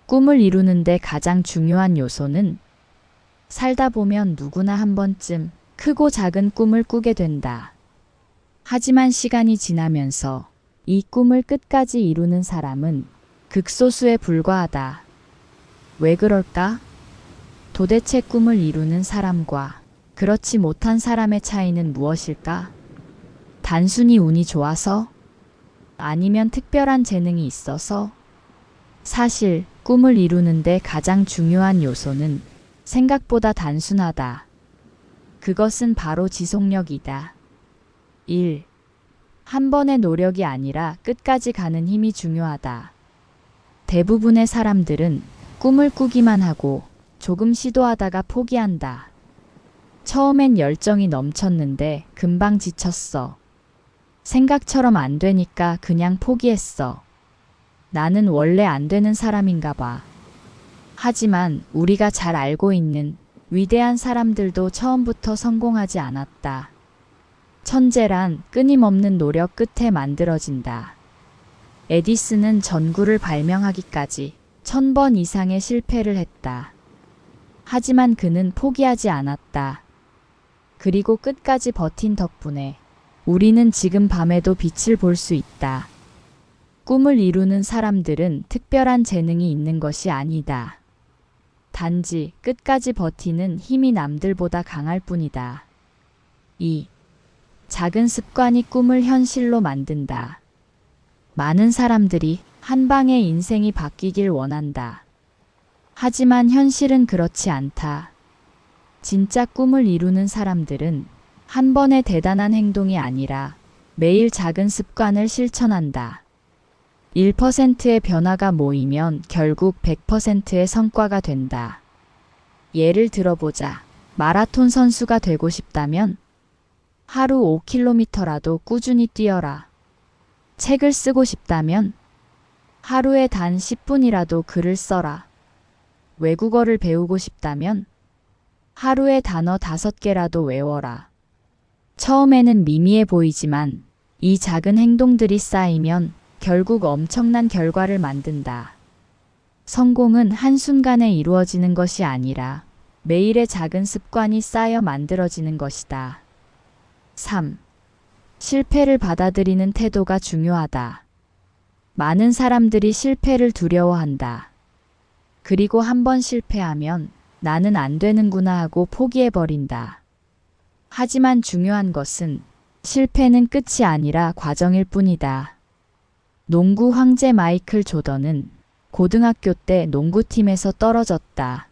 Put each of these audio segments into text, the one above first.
꿈을 이루는데 가장 중요한 요소는 살다 보면 누구나 한 번쯤 크고 작은 꿈을 꾸게 된다. 하지만 시간이 지나면서 이 꿈을 끝까지 이루는 사람은 극소수에 불과하다. 왜 그럴까? 도대체 꿈을 이루는 사람과 그렇지 못한 사람의 차이는 무엇일까? 단순히 운이 좋아서? 아니면 특별한 재능이 있어서? 사실 꿈을 이루는데 가장 중요한 요소는 생각보다 단순하다. 그것은 바로 지속력이다. 1. 한 번의 노력이 아니라 끝까지 가는 힘이 중요하다. 대부분의 사람들은 꿈을 꾸기만 하고 조금 시도하다가 포기한다. 처음엔 열정이 넘쳤는데 금방 지쳤어. 생각처럼 안 되니까 그냥 포기했어. 나는 원래 안 되는 사람인가 봐. 하지만 우리가 잘 알고 있는 위대한 사람들도 처음부터 성공하지 않았다. 천재란 끊임없는 노력 끝에 만들어진다. 에디슨은 전구를 발명하기까지 1000번 이상의 실패를 했다. 하지만 그는 포기하지 않았다. 그리고 끝까지 버틴 덕분에 우리는 지금 밤에도 빛을 볼 수 있다. 꿈을 이루는 사람들은 특별한 재능이 있는 것이 아니다. 단지 끝까지 버티는 힘이 남들보다 강할 뿐이다. 2. 작은 습관이 꿈을 현실로 만든다. 많은 사람들이 한 방에 인생이 바뀌길 원한다. 하지만 현실은 그렇지 않다. 진짜 꿈을 이루는 사람들은 한 번의 대단한 행동이 아니라 매일 작은 습관을 실천한다. 1%의 변화가 모이면 결국 100%의 성과가 된다. 예를 들어보자. 마라톤 선수가 되고 싶다면 하루 5km라도 꾸준히 뛰어라. 책을 쓰고 싶다면 하루에 단 10분이라도 글을 써라. 외국어를 배우고 싶다면 하루에 단어 5개라도 외워라. 처음에는 미미해 보이지만 이 작은 행동들이 쌓이면 결국 엄청난 결과를 만든다. 성공은 한순간에 이루어지는 것이 아니라 매일의 작은 습관이 쌓여 만들어지는 것이다. 3. 실패를 받아들이는 태도가 중요하다. 많은 사람들이 실패를 두려워한다. 그리고 한 번 실패하면 나는 안 되는구나 하고 포기해버린다. 하지만 중요한 것은 실패는 끝이 아니라 과정일 뿐이다. 농구 황제 마이클 조던은 고등학교 때 농구팀에서 떨어졌다.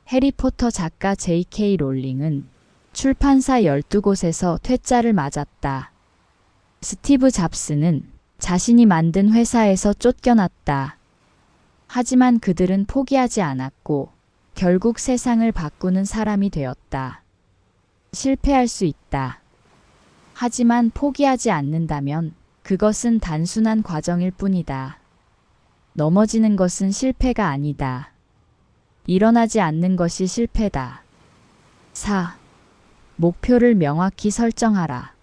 해리포터 작가 J.K. 롤링은 출판사 12곳에서 퇴짜를 맞았다. 스티브 잡스는 자신이 만든 회사에서 쫓겨났다. 하지만 그들은 포기하지 않았고 결국 세상을 바꾸는 사람이 되었다. 실패할 수 있다. 하지만 포기하지 않는다면 그것은 단순한 과정일 뿐이다. 넘어지는 것은 실패가 아니다. 일어나지 않는 것이 실패다. 4. 목표를 명확히 설정하라.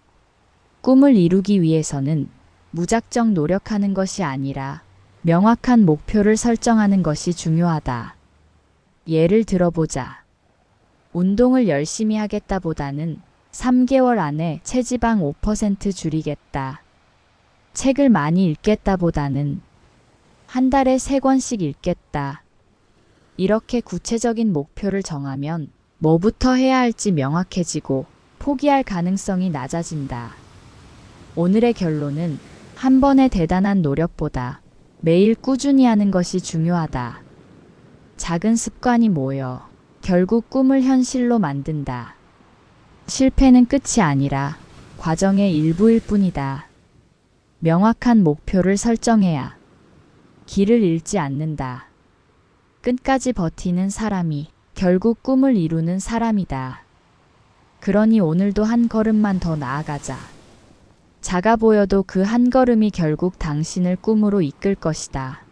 꿈을 이루기 위해서는 무작정 노력하는 것이 아니라 명확한 목표를 설정하는 것이 중요하다. 예를 들어보자. 운동을 열심히 하겠다보다는 3개월 안에 체지방 5% 줄이겠다. 책을 많이 읽겠다보다는 한 달에 3권씩 읽겠다. 이렇게 구체적인 목표를 정하면 뭐부터 해야 할지 명확해지고 포기할 가능성이 낮아진다. 오늘의 결론은 한 번의 대단한 노력보다 매일 꾸준히 하는 것이 중요하다. 작은 습관이 모여 결국 꿈을 현실로 만든다. 실패는 끝이 아니라 과정의 일부일 뿐이다. 명확한 목표를 설정해야 길을 잃지 않는다. 끝까지 버티는 사람이 결국 꿈을 이루는 사람이다. 그러니 오늘도 한 걸음만 더 나아가자. 작아 보여도 그 한 걸음이 결국 당신을 꿈으로 이끌 것이다.